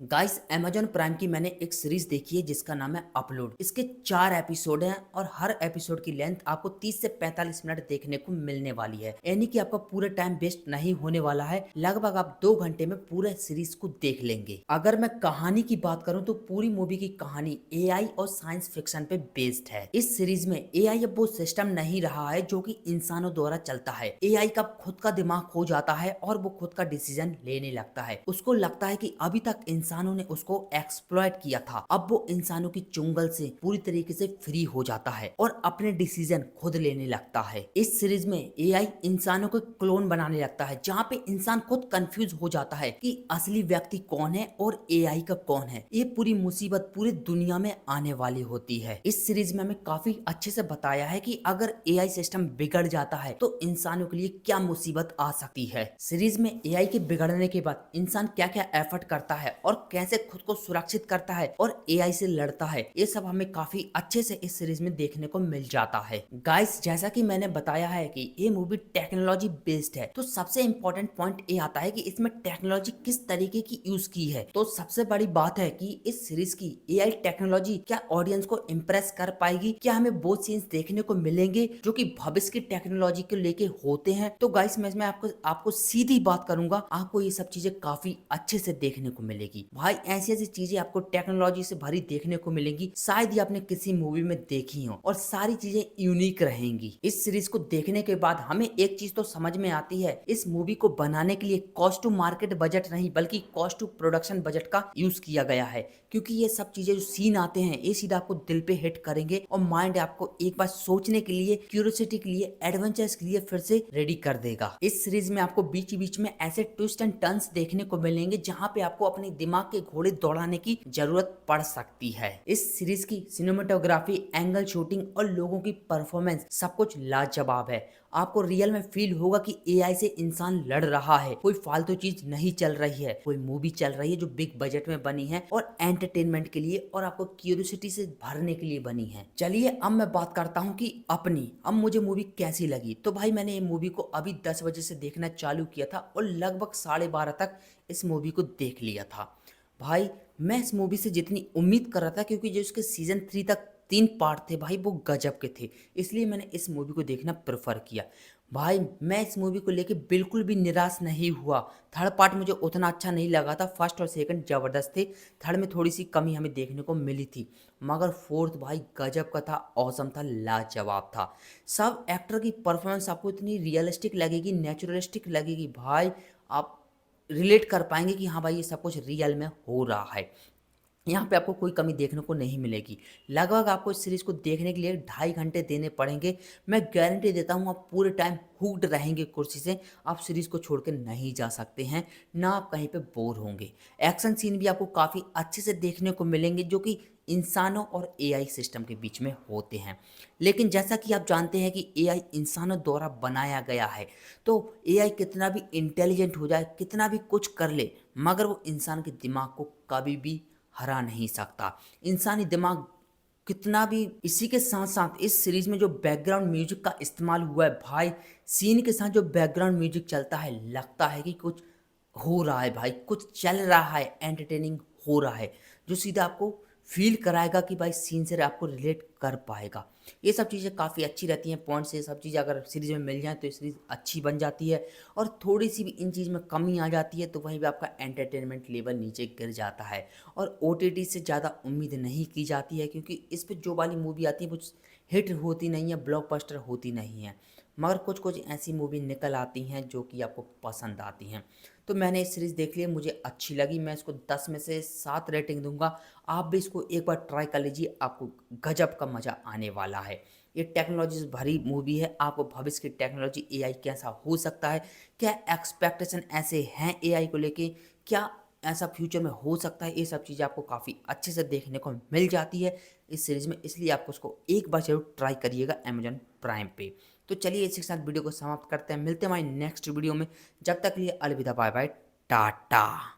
Guys Amazon prime की मैंने एक सीरीज देखी है जिसका नाम है अपलोड। इसके 4 एपिसोड हैं और हर एपिसोड की लेंथ आपको 30 से 45 मिनट देखने को मिलने वाली है, यानी कि आपका पूरा टाइम वेस्ट नहीं होने वाला है। लगभग आप 2 घंटे में पूरे सीरीज को देख लेंगे। अगर मैं कहानी की बात करूं तो पूरी मूवी की कहानी एआई और साइंस फिक्शन पे बेस्ड है। इस सीरीज में एआई अब वो सिस्टम नहीं रहा है जो कि इंसानों द्वारा चलता है। एआई का खुद का दिमाग हो जाता है और वो खुद का डिसीजन लेने लगता है। उसको लगता है कि अभी तक इंसानों ने उसको एक्सप्लॉइट किया था, अब वो इंसानों की चुंगल से पूरी तरीके से फ्री हो जाता है और अपने डिसीजन खुद लेने लगता है। इस सीरीज में एआई इंसानों को क्लोन बनाने लगता है, जहाँ पे इंसान खुद कंफ्यूज हो जाता है कि असली व्यक्ति कौन है और एआई का कौन है। ये पूरी मुसीबत पूरी दुनिया में आने वाली होती है। इस सीरीज में हमें काफी अच्छे से बताया है कि अगर एआई सिस्टम बिगड़ जाता है तो इंसानों के लिए क्या मुसीबत आ सकती है। सीरीज में एआई के बिगड़ने के बाद इंसान क्या क्या एफर्ट करता है और कैसे खुद को सुरक्षित करता है और एआई से लड़ता है, ये सब हमें काफी अच्छे से इस सीरीज में देखने को मिल जाता है। गाइस, जैसा कि मैंने बताया है कि ये मूवी टेक्नोलॉजी बेस्ड है, तो सबसे इंपॉर्टेंट पॉइंट ये आता है कि इसमें टेक्नोलॉजी किस तरीके की यूज की है। तो सबसे बड़ी बात है कि इस सीरीज की एआई टेक्नोलॉजी क्या ऑडियंस को इम्प्रेस कर पाएगी, क्या हमें वो सीन्स देखने को मिलेंगे जो कि भविष्य की टेक्नोलॉजी को लेके होते हैं। तो गाइस, मैं आपको सीधी बात करूंगा, आपको ये सब चीजें काफी अच्छे से देखने को मिलेगी। भाई, ऐसी ऐसी चीजें आपको टेक्नोलॉजी से भरी देखने को मिलेंगी, शायद ही आपने किसी मूवी में देखी हो, और सारी चीजें यूनिक रहेंगी। इस सीरीज को देखने के बाद हमें एक चीज तो समझ में आती है, इस मूवी को बनाने के लिए कॉस्ट टू मार्केट बजट नहीं बल्कि कॉस्ट टू प्रोडक्शन बजट का यूज किया गया है, क्योंकि ये सब चीजें जो सीन आते हैं ये सीधा आपको दिल पे हिट करेंगे और माइंड आपको एक बार सोचने के लिए, क्यूरियोसिटी के लिए, एडवेंचर्स के लिए फिर से रेडी कर देगा। इस सीरीज में आपको बीच बीच में ऐसे ट्विस्ट एंड टर्न्स देखने को मिलेंगे जहां पे आपको अपने दिमाग के घोड़े दौड़ाने की जरूरत पड़ सकती है। इस सीरीज की सिनेमेटोग्राफी, एंगल शूटिंग और लोगों की परफॉर्मेंस सब कुछ लाजवाब है। आपको रियल में फील होगा कि एआई से इंसान लड़ रहा है, कोई फालतू चीज नहीं चल रही है, कोई मूवी चल रही है जो बिग बजट में बनी है और एंटरटेनमेंट के लिए और आपको क्यूरियोसिटी से भरने के लिए बनी है। चलिए अब मैं बात करता हूँ कि अब मुझे मूवी कैसी लगी। तो भाई, मैंने ये मूवी को अभी 10 बजे से देखना चालू किया था और लगभग 12:30 तक इस मूवी को देख लिया था। भाई, मैं इस मूवी से जितनी उम्मीद कर रहा था, क्योंकि जो इसके सीजन 3 तक 3 पार्ट थे भाई, वो गजब के थे, इसलिए मैंने इस मूवी को देखना प्रेफर किया। भाई, मैं इस मूवी को लेके बिल्कुल भी निराश नहीं हुआ। थर्ड पार्ट मुझे उतना अच्छा नहीं लगा था, फर्स्ट और सेकंड जबरदस्त थे, थर्ड में थोड़ी सी कमी हमें देखने को मिली थी, मगर फोर्थ भाई गजब का था, औसम था, लाजवाब था। सब एक्टर की परफॉर्मेंस आपको इतनी रियलिस्टिक लगेगी, नेचुरलिस्टिक लगेगी भाई, आप रिलेट कर पाएंगे कि हाँ भाई ये सब कुछ रियल में हो रहा है। यहाँ पे आपको कोई कमी देखने को नहीं मिलेगी। लगभग आपको इस सीरीज को देखने के लिए 2.5 घंटे देने पड़ेंगे। मैं गारंटी देता हूँ आप पूरे टाइम हुक्ड रहेंगे कुर्सी से, आप सीरीज को छोड़ के नहीं जा सकते हैं, ना आप कहीं पे बोर होंगे। एक्शन सीन भी आपको काफ़ी अच्छे से देखने को मिलेंगे जो कि इंसानों और एआई सिस्टम के बीच में होते हैं। लेकिन जैसा कि आप जानते हैं कि एआई इंसानों द्वारा बनाया गया है, तो एआई कितना भी इंटेलिजेंट हो जाए, कितना भी कुछ कर ले, मगर वो इंसान के दिमाग को कभी भी हरा नहीं सकता। इंसानी दिमाग कितना भी, इसी के साथ साथ इस सीरीज में जो बैकग्राउंड म्यूजिक का इस्तेमाल हुआ है भाई, सीन के साथ जो बैकग्राउंड म्यूजिक चलता है, लगता है कि कुछ हो रहा है भाई, कुछ चल रहा है, एंटरटेनिंग हो रहा है, जो सीधा आपको फील कराएगा कि भाई सीन से आपको रिलेट कर पाएगा। ये सब चीज़ें काफ़ी अच्छी रहती हैं पॉइंट्स। ये सब चीज़ें अगर सीरीज में मिल जाए तो ये सीरीज़ अच्छी बन जाती है, और थोड़ी सी भी इन चीज़ में कमी आ जाती है तो वहीं पे आपका एंटरटेनमेंट लेवल नीचे गिर जाता है। और ओटीटी से ज़्यादा उम्मीद नहीं की जाती है, क्योंकि इस पर जो वाली मूवी आती है वो हिट होती नहीं है, ब्लॉकबस्टर होती नहीं है, मगर कुछ कुछ ऐसी मूवी निकल आती हैं जो कि आपको पसंद आती हैं। तो मैंने इस सीरीज़ देख ली, मुझे अच्छी लगी, मैं इसको 10 में से 7 रेटिंग दूंगा। आप भी इसको एक बार ट्राई कर लीजिए, आपको गजब का मज़ा आने वाला है। ये टेक्नोलॉजी से भरी मूवी है, आपको भविष्य की टेक्नोलॉजी एआई कैसा हो सकता है, क्या एक्सपेक्टेशन ऐसे हैं एआई को लेके, क्या ऐसा फ्यूचर में हो सकता है, ये सब चीज़ें आपको काफ़ी अच्छे से देखने को मिल जाती है इस सीरीज़ में, इसलिए आपको उसको एक बार जरूर ट्राई करिएगा अमेजॉन प्राइम पे। तो चलिए इसी के साथ वीडियो को समाप्त करते हैं, मिलते हैं हमारी नेक्स्ट वीडियो में, जब तक के लिए अलविदा, बाय बाय, टाटा।